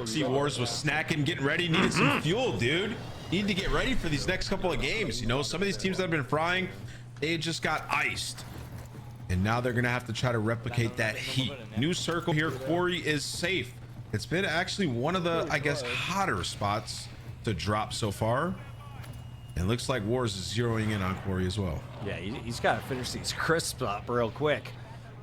See, Wars was snacking, getting ready, needed some fuel, dude. Need to get ready for these next couple of games. You know, some of these teams that have been frying, they just got iced. And now they're gonna have to try to replicate that heat. New circle here, Quarry is safe. It's been actually one of the, I guess, hotter spots to drop so far. And looks like Wars is zeroing in on Quarry as well. Yeah, he's got to finish these crisps up real quick.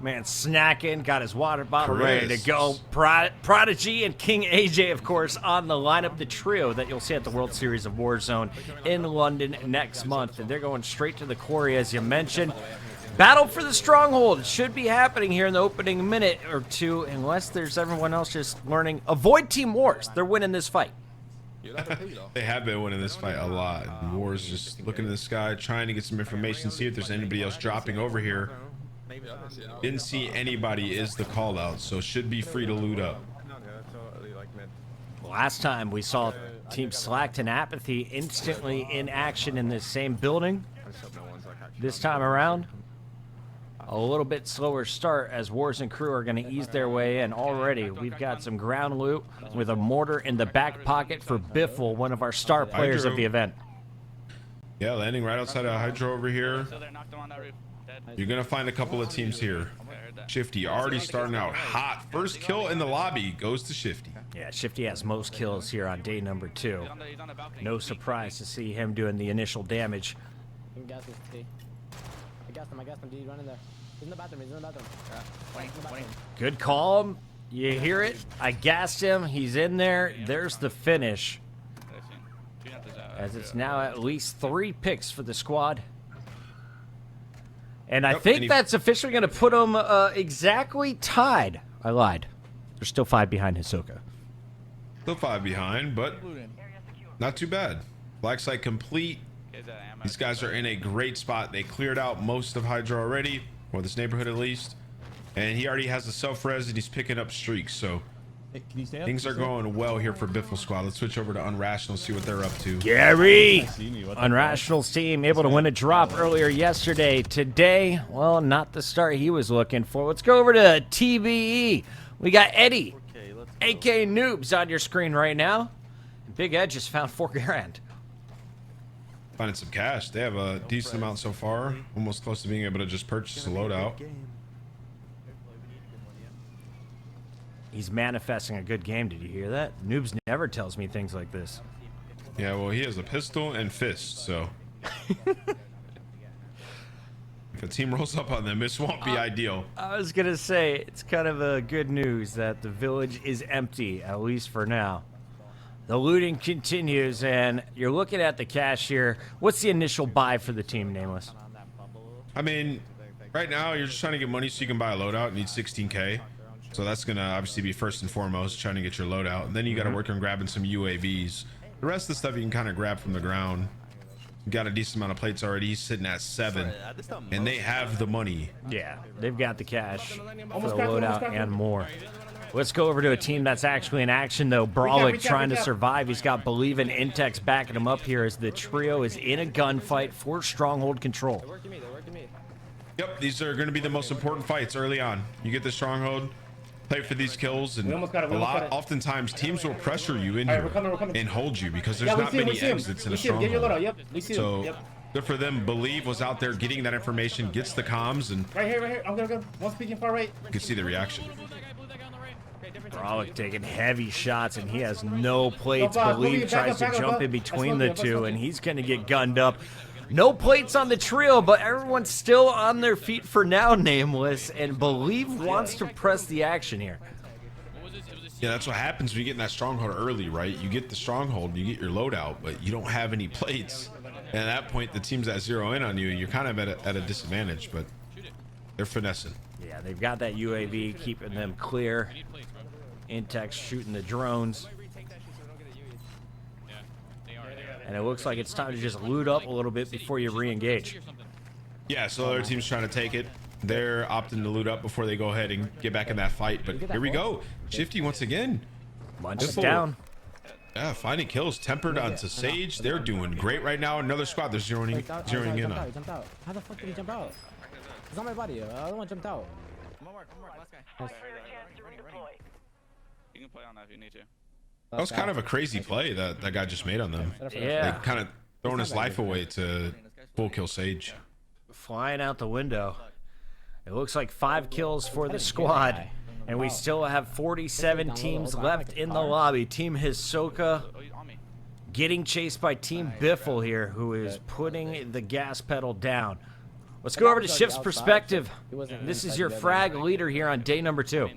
Man, snacking, got his water bottle ready to go. Prodigy and King AJ, of course, on the lineup, the trio that you'll see at the World Series of Warzone in London next month. And they're going straight to the quarry, as you mentioned. Battle for the stronghold should be happening here in the opening minute or two, unless there's everyone else just learning. Avoid Team Wars. They're winning this fight. They have been winning this fight a lot. And Wars just looking in the sky, trying to get some information, see if there's anybody else dropping over here. Didn't see anybody is the call out, so should be free to loot up. Last time we saw Team Slacked and Apathy instantly in action in this same building. This time around, a little bit slower start as Wars and crew are going to ease their way in. Already, we've got some ground loot with a mortar in the back pocket for Biffle, one of our star players of the event. Yeah, landing right outside of Hydro over here. You're going to find a couple of teams here. Shifty already starting out hot. First kill in the lobby goes to Shifty. Yeah, Shifty has most kills here on day number 2. No surprise to see him doing the initial damage. I gassed him, dude. Run in there. He's in the bathroom, Good call. You hear it? I gassed him. He's in there. There's the finish. As it's now at least 3 picks for the squad. And I think that's officially going to put them exactly tied. I lied. They're still 5 behind Hisoka. Still 5 behind, but not too bad. Black site complete. These guys are in a great spot. They cleared out most of Hydra already, or this neighborhood at least. And he already has the self-res and he's picking up streaks. So things are going well here for Biffle squad. Let's switch over to Unrational, see what they're up to. Gary! Unrational's team able to win a drop earlier yesterday. Today, well, not the start he was looking for. Let's go over to TBE. We got Eddie, AK Noobs on your screen right now. Big Ed just found $4,000. Finding some cash. They have a decent amount so far. Almost close to being able to just purchase a loadout. He's manifesting a good game. Did you hear that? Noobs never tells me things like this. Yeah, well, he has a pistol and fist, so if a team rolls up on them, this won't be ideal. I was gonna say, it's kind of a good news that the village is empty, at least for now. The looting continues, and you're looking at the cash here. What's the initial buy for the team, Nameless? I mean, right now, you're just trying to get money so you can buy a loadout. You need 16K. So that's going to obviously be first and foremost, trying to get your loadout. And then you got to work on grabbing some UAVs. The rest of the stuff you can kind of grab from the ground. You got a decent amount of plates already. He's sitting at 7. And they have the money. Yeah, they've got the cash for the loadout and more. Let's go over to a team that's actually in action, though. Brolic trying to survive. He's got Believe in Intex backing him up here as the trio is in a gunfight for stronghold control. Yep, these are going to be the most important fights early on. You get the stronghold, play for these kills, and oftentimes teams will pressure you in here and hold you because there's not many exits in a stronghold. So good for them. Believe was out there getting that information, gets the comms, and right here. I'm gonna go. One speaking far right. You can see the reaction. Brolic taking heavy shots, and he has no plates. Believe tries to jump in between the two, and he's going to get gunned up. No plates on the trio, but everyone's still on their feet for now, Nameless, and Believe wants to press the action here. Yeah, that's what happens when you get in that stronghold early, right? You get the stronghold, you get your loadout, but you don't have any plates. And at that point, the teams that zero in on you, you're kind of at a disadvantage, but they're finessing. Yeah, they've got that UAV keeping them clear. Intex shooting the drones. And it looks like it's time to just loot up a little bit before you re-engage. Yeah, so the other team's trying to take it. They're opting to loot up before they go ahead and get back in that fight. But here we go. Shifty once again. Munch down. Yeah, finding kills tempered onto Sage. They're doing great right now. Another squad they're zeroing in on. How the fuck did he jump out? It's on my body. The other one jumped out. One more, last guy. Nice. You can play on that if you need to. That was kind of a crazy play that that guy just made on them. Yeah. Like, kind of throwing his life away to full kill Sage. Flying out the window. It looks like 5 kills for the squad. And we still have 47 teams left in the lobby. Team Hisoka getting chased by Team Biffle here, who is putting the gas pedal down. Let's go over to Shift's perspective. This is your frag leader here on day number 2.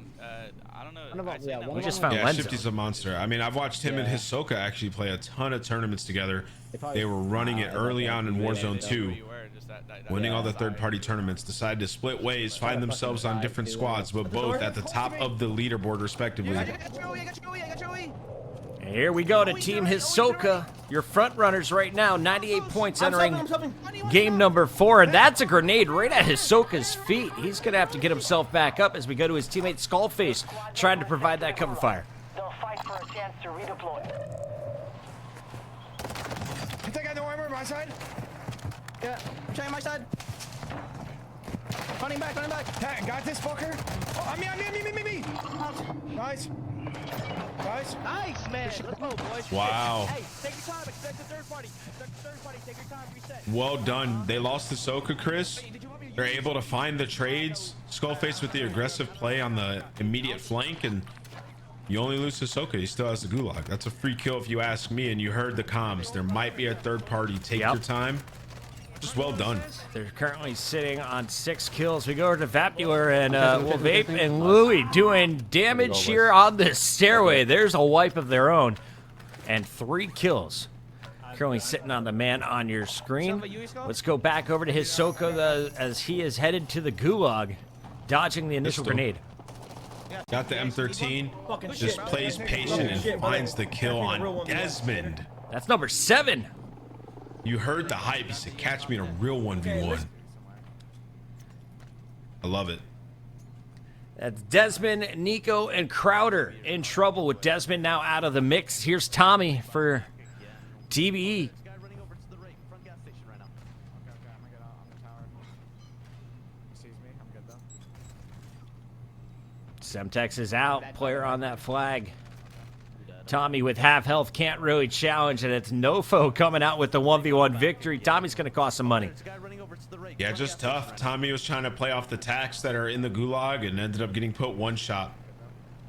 We just found Lenzo. Shifty's a monster. I mean, I've watched him and Hisoka actually play a ton of tournaments together. They were running it early on in Warzone 2, winning all the third-party tournaments, decided to split ways, find themselves on different squads, but both at the top of the leaderboard respectively. And here we go to Team Hisoka, your front runners right now, 98 points entering game number 4, and that's a grenade right at Hisoka's feet. He's gonna have to get himself back up as we go to his teammate Skullface, trying to provide that cover fire. They'll fight for a chance to redeploy. You think I know armor my side? Yeah, I'm checking my side. Running back, running back. Hey, got this fucker. Oh, me. Nice. Nice. Nice, man. Let's go, boys. Wow. Hey, take your time. Expect the third party. Take your time. Reset. Well done. They lost Hisoka, Chris. They're able to find the trades. Skullface with the aggressive play on the immediate flank, and you only lose Hisoka. He still has the gulag. That's a free kill if you ask me, and you heard the comms. There might be a third party. Take your time. Just well done. They're currently sitting on 6 kills. We go over to Vapular and Vape and Louie doing damage here on the stairway. There's a wipe of their own. And 3 kills. Currently sitting on the man on your screen. Let's go back over to Hisoka as he is headed to the gulag, dodging the initial grenade. Got the M13. Just plays patient and finds the kill on Desmond. That's number 7. You heard the hype. He said, catch me in a real 1v1. I love it. That's Desmond, Nico, and Crowder in trouble with Desmond now out of the mix. Here's Tommy for TBE. Semtex is out. Player on that flag. Tommy with half health can't really challenge, and it's Nofo coming out with the 1v1 victory. Tommy's going to cost some money. Yeah, just tough. Tommy was trying to play off the tacs that are in the gulag and ended up getting put 1 shot.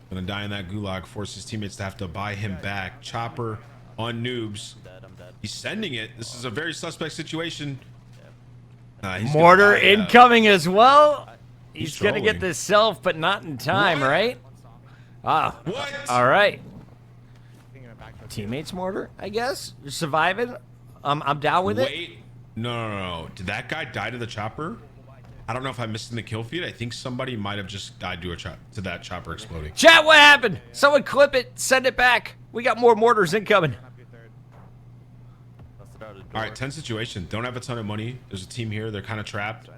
Gonna die in that gulag, force his teammates to have to buy him back. Chopper on noobs. He's sending it. This is a very suspect situation. Mortar incoming as well. He's going to get this self, but not in time, right? Ah, what? All right. Teammates mortar, I guess. You're surviving. I'm down with it. Wait. No. Did that guy die to the chopper? I don't know if I missed in the kill feed. I think somebody might have just died to that chopper exploding. Chat, what happened? Someone clip it. Send it back. We got more mortars incoming. All right, 10 situation. Don't have a ton of money. There's a team here. They're kind of trapped.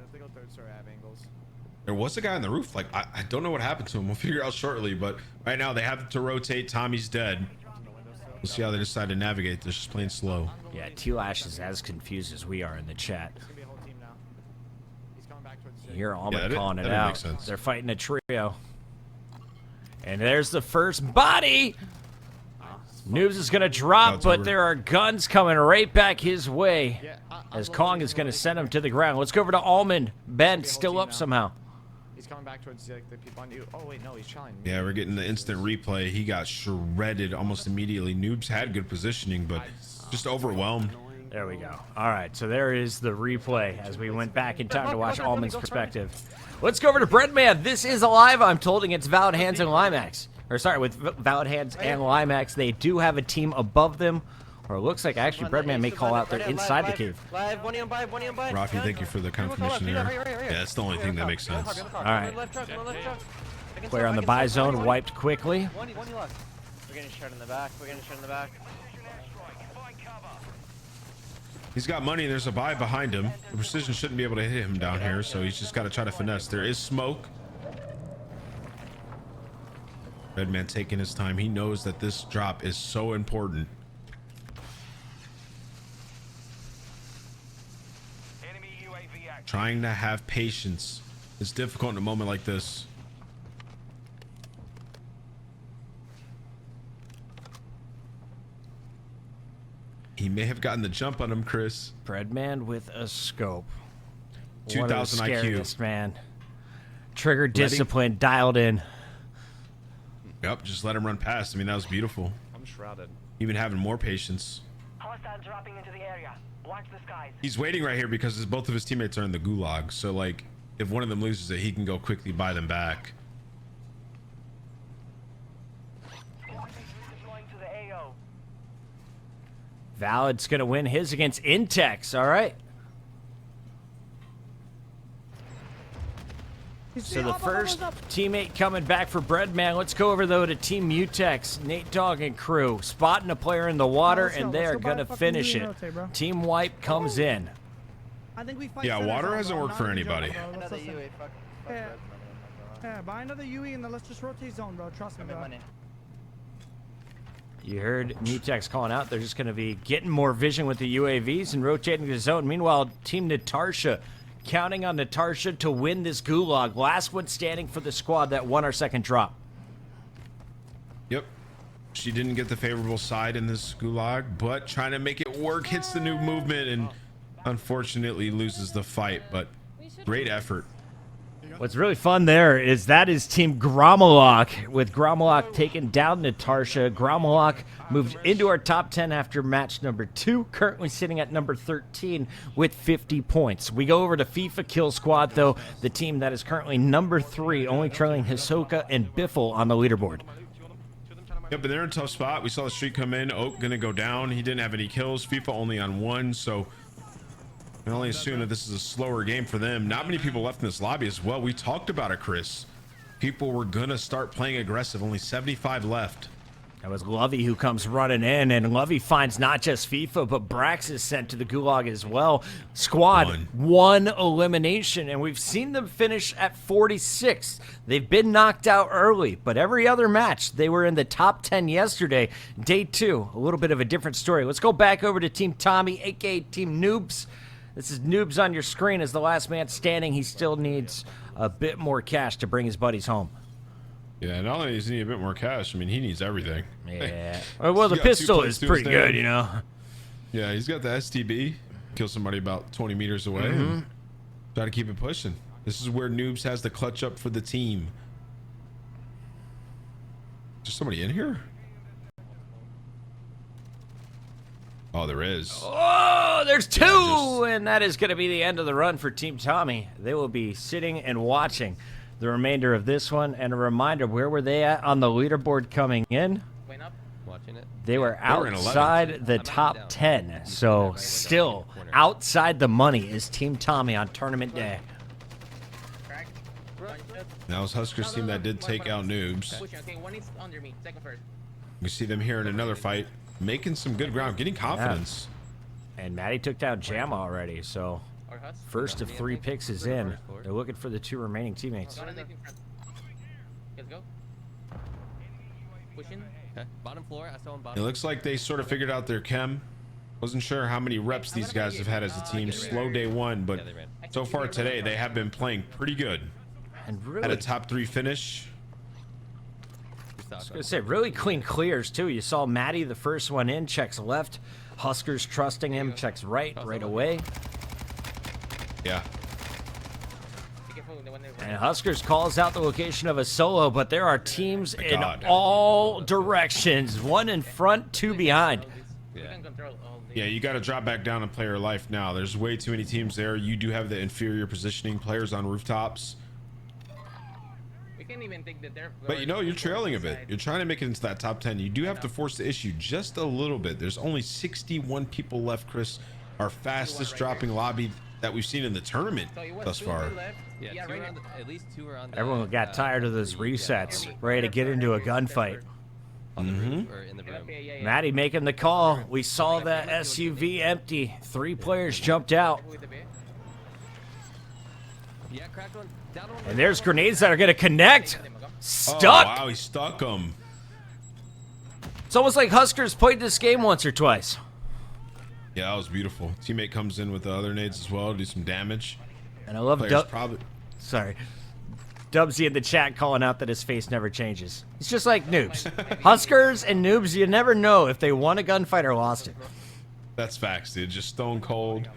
There was a guy on the roof. Like, I don't know what happened to him. We'll figure out shortly. But right now, they have to rotate. Tommy's dead. We'll see how they decide to navigate. They're just playing slow. Yeah, T-Lash is as confused as we are in the chat. You hear Almond calling it out. They're fighting a trio. And there's the first body. Noobs is going to drop, but there are guns coming right back his way as Kong is going to send him to the ground. Let's go over to Almond. Ben still up somehow. He's coming back towards the people on you. Oh, wait, no, he's trying. Yeah, we're getting the instant replay. He got shredded almost immediately. Noobs had good positioning, but just overwhelmed. There we go. All right, so there is the replay as we went back in time to watch Almond's perspective. Let's go over to Breadman. This is alive, I'm told, against Valid Hands and Limax. Or sorry, with Valid Hands and Limax. They do have a team above them. Or it looks like actually Breadman may call out. They're inside the cave. Rafi, thank you for the confirmation there. Yeah, that's the only thing that makes sense. All right. Player on the buy zone wiped quickly. We're getting shot in the back. He's got money. There's a buy behind him. The precision shouldn't be able to hit him down here, so he's just got to try to finesse. There is smoke. Redman taking his time. He knows that this drop is so important. Trying to have patience. It's difficult in a moment like this. He may have gotten the jump on him, Chris. Breadman with a scope. 2,000 One of the IQ. scariest, man. Trigger discipline dialed in. Yep, just let him run past. I mean, that was beautiful. I'm shrouded. Even having more patience. Hostile dropping into the area. Watch the skies. He's waiting right here because both of his teammates are in the gulag. So, like, if one of them loses it, he can go quickly buy them back. Squad is redeploying to the AO. Valid's going to win his against Intex. All right. So the first teammate coming back for Breadman. Let's go over, though, to Team Mutex. Nate Dogg and crew spotting a player in the water, and they are going to finish it. Team Wipe comes in. I think we fight Yeah, centers water on, hasn't bro. worked for Not even anybody. joking, bro. Let's Another listen. UA. Fuck Yeah. Breadman. Yeah, buy another UE and then let's just rotate zone, bro. Trust me, bro. Money. You heard Mutex calling out. They're just going to be getting more vision with the UAVs and rotating the zone. Meanwhile, Team Natasha counting on Natasha to win this gulag. Last one standing for the squad that won our second drop. Yep. She didn't get the favorable side in this gulag, but trying to make it work, hits the new movement, and unfortunately loses the fight. But great effort. What's really fun there is that is Team Gromalok, with Gromalok taking down Natasha. Gromalok moved into our top 10 after match number 2, currently sitting at number 13 with 50 points. We go over to FIFA Kill Squad, though, the team that is currently number 3, only trailing Hisoka and Biffle on the leaderboard. Yep, but they're in a tough spot. We saw the streak come in. Oak gonna go down. He didn't have any kills. FIFA only on 1, so I can only assume that this is a slower game for them. Not many people left in this lobby as well. We talked about it, Chris. People were gonna start playing aggressive. Only 75 left. That was Lovey who comes running in, and Lovey finds not just FIFA, but Brax is sent to the gulag as well. Squad, one elimination, and we've seen them finish at 46. They've been knocked out early, but every other match, they were in the top 10 yesterday. Day 2, a little bit of a different story. Let's go back over to Team Tommy, aka Team Noobs. This is Noobs on your screen as the last man standing. He still needs a bit more cash to bring his buddies home. Yeah, not only does he need a bit more cash, I mean, he needs everything. Yeah. Well, the He's got 2 pistol plates is to pretty his good, name. you know. Yeah, he's got the STB. Kill somebody about 20 meters away and try to keep it pushing. This is where Noobs has the clutch up for the team. Is there somebody in here? Oh, there is. Oh, there's 2, just- and that is going to be the end of the run for Team Tommy. They will be sitting and watching the remainder of this one. And a reminder, where were they at on the leaderboard coming in? Wait up. Watching it. They were were in 11th. outside the top 10, so still outside the money is Team Tommy on tournament day. Crack. That was Huskerrs' team that did take out Noobs. Okay, one is under me. Second first. We see them here in another fight, making some good ground, getting confidence. And Maddie took down Jam already, so Or Hus. first of 3 picks is in. They're looking for the 2 remaining teammates. One in front. Let's go. Pushing. Okay. Bottom floor. I saw him It bottom. looks like they sort of figured out their chem. Wasn't sure how many reps these guys have had as a team. Slow day 1, but so far today they have been playing pretty good. And Had really, a top 3 finish. I was gonna say, really clean clears too. You saw Maddie, the first one in, checks left. Huskerrs trusting him, checks right away. Yeah. Be careful. The one there. And Huskerrs calls out the location of a solo, but there are teams in God. all directions. 1 in front, 2 behind. We can control all the. Yeah, you got to drop back down and play your life now. There's way too many teams there. You do have the inferior positioning, players on rooftops. We can't even take the turf. But you know, you're trailing a bit. You're trying to make it into that top 10. You do have to force the issue just a little bit. There's only 61 people left, Chris. Our fastest dropping lobby that we've seen in the tournament So you want thus 2 far. left. Yeah, two right are on now. the, at least 2 are on the, Everyone got tired of those resets, ready to get into a gunfight. on the roof or in the room. Yeah. Maddie making the call. We saw that SUV empty. 3 players jumped out. With the bay. Yeah, cracked one. Down one. And there's grenades that are going to connect. Oh, Stuck. wow, he stuck him. It's almost like Huskerrs played this game once or twice. Yeah, that was beautiful. Teammate comes in with the other nades as well to do some damage. And I love Players probably. Sorry. Dubsy in the chat calling out that his face never changes. It's just like Noobs. Huskerrs and Noobs, you never know if they won a gunfight or lost it. That's facts, dude. Just stone cold.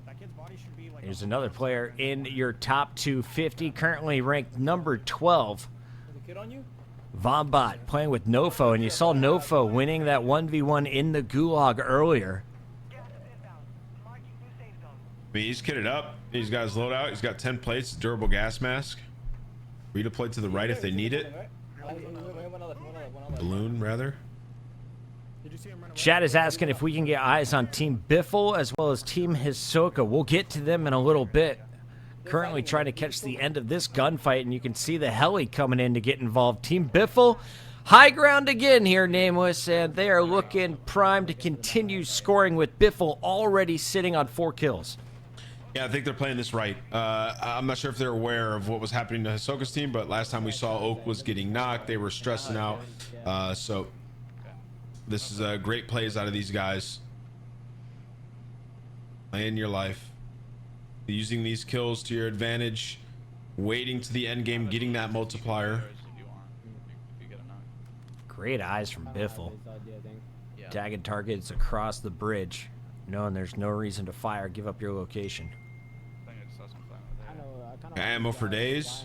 That kid's body should be like. Here's another player in your top 250, currently ranked number 12. There's a kid on you? Vombot playing with Nofo, and you saw Nofo winning that 1v1 in the Gulag earlier. I mean, he's kitted up. He's got his loadout. He's got 10 plates, durable gas mask. Redeploy to the right if they need it. Balloon, rather. Did you see him run away? Chad is asking if we can get eyes on Team Biffle as well as Team Hisoka. We'll get to them in a little bit. Currently trying to catch the end of this gunfight, and you can see the heli coming in to get involved. Team Biffle, high ground again here, Nameless, and they are looking primed to continue scoring with Biffle already sitting on 4 kills. Yeah, I think they're playing this right. I'm not sure if they're aware of what was happening to Hisoka's team, but last time we saw Oak was getting knocked. They were stressing out. So this is great plays out of these guys. Playing your life. Using these kills to your advantage. Waiting to the end game, getting that multiplier. Great eyes from Biffle. Tagging targets across the bridge, knowing there's no reason to fire. Give up your location. Ammo for days.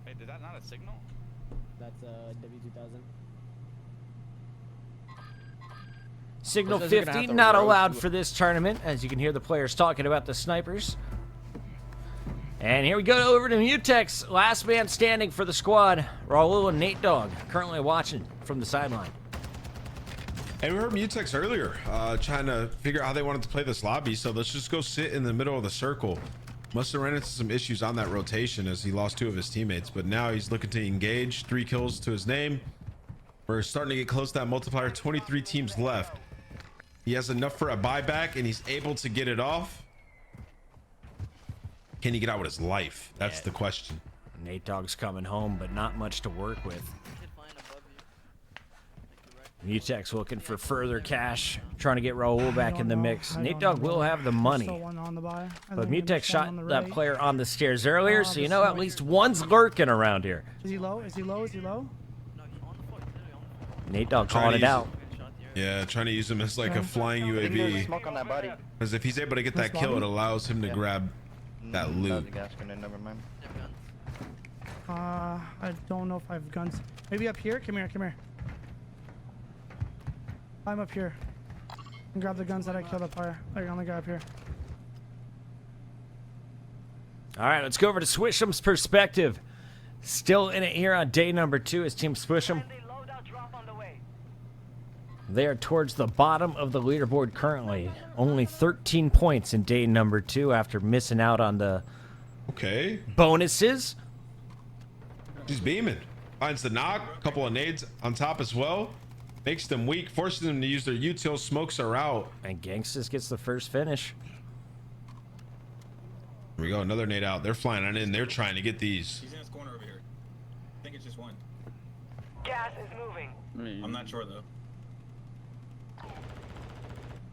Hey, did that not a signal? That's W2000. Signal Those guys are gonna 50 have to not road allowed to- for this tournament, as you can hear the players talking about the snipers. And here we go over to Mutex, last man standing for the squad. Raul and Nate Dogg currently watching from the sideline. And we heard Mutex earlier trying to figure out how they wanted to play this lobby, so let's just go sit in the middle of the circle. Must have ran into some issues on that rotation as he lost 2 of his teammates, but now he's looking to engage. 3 kills to his name. We're starting to get close to that multiplier. 23 teams left. He has enough for a buyback, and he's able to get it off. Can he get out with his life? That's the question. Nate Dogg's coming home, but not much to work with. Mutex looking for further cash, trying to get Raul back in the mix. Nate Dogg will have the money, but Mutex shot that player on the stairs earlier, so you know at least one's lurking around here. Is he low? Is he low? Is he low? Nate Dogg calling it out. Yeah, trying to use him as like a flying UAV. Smoke on that body. Because if he's able to get that kill, it allows him to grab that loot. Never mind. I don't know if I have guns. Maybe up here? Come here, come here. I'm up here. And grab the guns that I killed up higher. Like on the guy up here. All right, let's go over to Swisham's perspective. Still in it here on day number 2 as Team Swisham. They are towards the bottom of the leaderboard currently. Only 13 points in day number 2 after missing out on the bonuses. He's beaming. Finds the knock. A couple of nades on top as well. Makes them weak. Forces them to use their util. Smokes are out. And Gangstas gets the first finish. Here we go. Another nade out. They're flying on in. They're trying to get these. He's in his corner over here. I think it's just one. Gas is moving. I'm not sure though.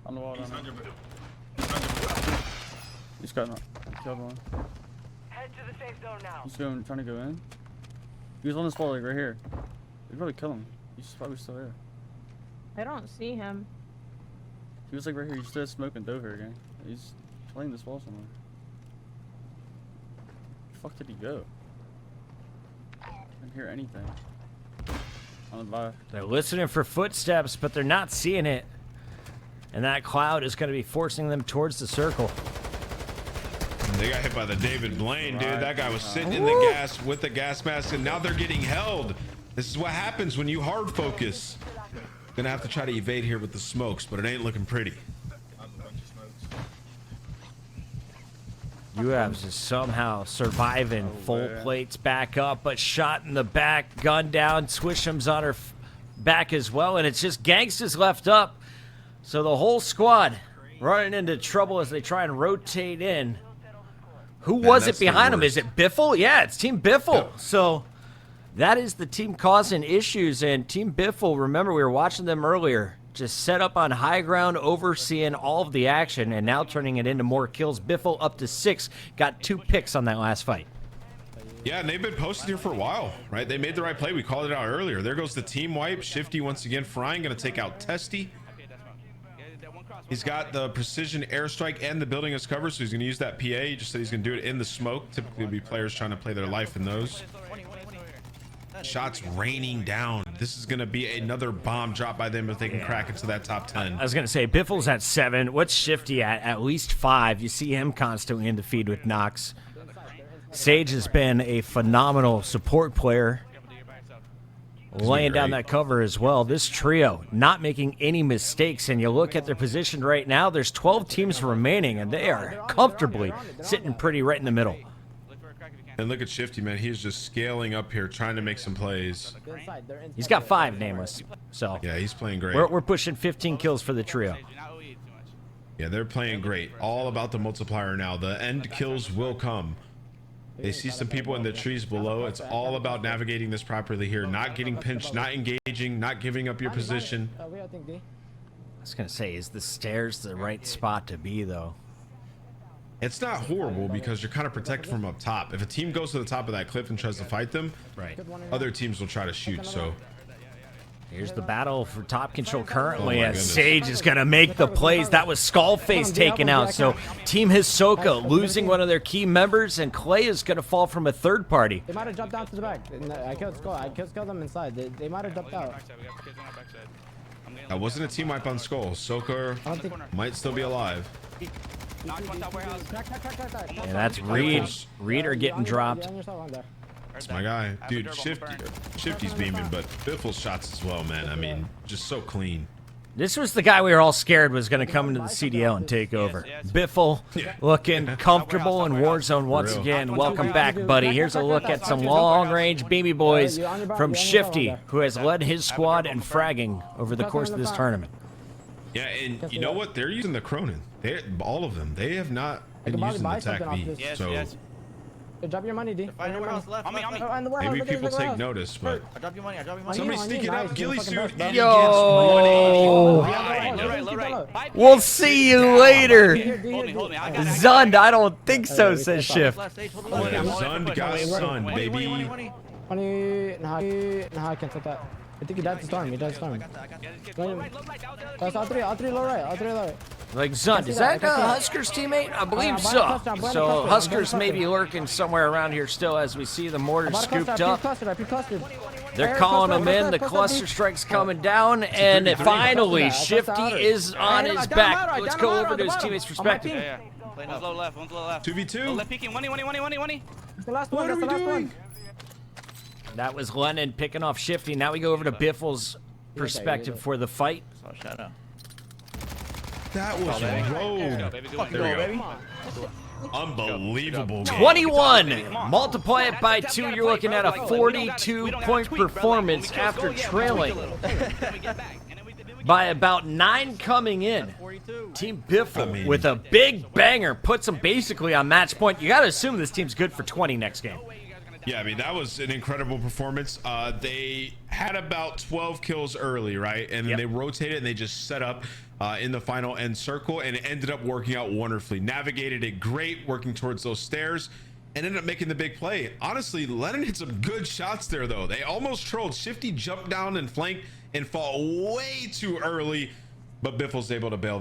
On the wall. He's 100. He's got not killed one. Head to the safe zone now. He's going, trying to go in. He was on this wall, like right here. We'd probably kill him. He's probably still there. I don't see him. He was like right here. He stood smoking Dover again. He's playing this wall somewhere. Where the fuck did he go? I didn't hear anything. On the bar. They're listening for footsteps, but they're not seeing it. And that cloud is going to be forcing them towards the circle. They got hit by the David Blaine, dude. That guy was sitting in the gas with the gas mask, and now they're getting held. This is what happens when you hard focus. Gonna have to try to evade here with the smokes, but it ain't looking pretty. UAVs is somehow surviving. Full plates back up, but shot in the back, gun down. Swisham's on her back as well, and it's just Gangstas left up. So the whole squad running into trouble as they try and rotate in. Who was it behind him? Is it Biffle? Yeah, it's Team Biffle. Yep. So that is the team causing issues. And Team Biffle, remember, we were watching them earlier, just set up on high ground, overseeing all of the action, and now turning it into more kills. Biffle up to 6, got 2 picks on that last fight. Yeah, and they've been posted here for a while, right? They made the right play. We called it out earlier. There goes the team wipe. Shifty once again frying, gonna take out Testy. He's got the precision airstrike and the building as cover, so he's gonna use that PA. He just said he's gonna do it in the smoke. Typically, it'll be players trying to play their life in those. Shots raining down. This is gonna be another bomb drop by them if they can crack into that top 10. I was going to say, Biffle's at 7. What's Shifty at? At least 5. You see him constantly in the feed with Knox. Sage has been a phenomenal support player, laying down that cover as well. This trio not making any mistakes, and you look at their position right now, there's 12 teams remaining, and they are comfortably sitting pretty right in the middle. And look at Shifty, man. He's just scaling up here, trying to make some plays. He's got 5 nameless, so yeah, he's playing great. We're pushing 15 kills for the trio. Yeah, they're playing great. All about the multiplier now. The end kills will come. They see some people in the trees below. It's all about navigating this properly here. Not getting pinched, not engaging, not giving up your position. I was going to say, is the stairs the right spot to be, though? It's not horrible because you're kind of protected from up top. If a team goes to the top of that cliff and tries to fight them, right, other teams will try to shoot. So here's the battle for top control currently, Oh as goodness. Sage is going to make the plays. That was Skullface taken out. So Team Hisoka losing one of their key members, and Clay is going to fall from a third party. They might have jumped down to the back. I killed Skull. I killed them inside. They might have jumped out. that wasn't a team wipe on Skull. Soka might still be alive. And that's Reed. Reeder getting dropped. That's my guy. Dude, Shifty's beaming, but Biffle's shots as well, man. I mean, just so clean. This was the guy we were all scared was going to come into the CDL and take over. Biffle looking comfortable in Warzone once again. Welcome back, buddy. Here's a look at some long-range baby boys from Shifty, who has led his squad in fragging over the course of this tournament. Yeah, and you know what? They're using the Cronin. All of them. They have not been using the TAC V. So drop your money, D. maybe people take notice, but I drop your money. somebody's sneaking out. Ghillie suit. Yo! We'll see you later. Zund, I don't think so, says Shift. Zund got Sun, baby. 20. Nah, I can't take that. I think he died to storm. That's all three low right. All three low right. Like Zund, is that Huskerrs teammate? I believe so. So Huskerrs may be lurking somewhere around here still as we see the mortar scooped up. They're calling him in. The cluster strike's coming down, and finally Shifty is on his back. Let's go over to his teammate's perspective. One's low left. 2v2. Left peeking. 1. That's the last one. What are we doing? That was Lennon picking off Shifty. Now we go over to Biffle's perspective for the fight. That was road. There we go. Unbelievable game. 21. Multiply it by 2. You're looking at a 42-point performance after trailing by about 9 coming in. Team Biffle with a big banger puts them basically on match point. You got to assume this team's good for 20 next game. Yeah, I mean, that was an incredible performance. They had about 12 kills early, right? And then they rotated and they just set up in the final end circle, and it ended up working out wonderfully. Navigated it great, working towards those stairs, and ended up making the big play. Honestly, Lennon hit some good shots there, though. They almost trolled. Shifty jumped down and flanked and fought way too early, but Biffle's able to bail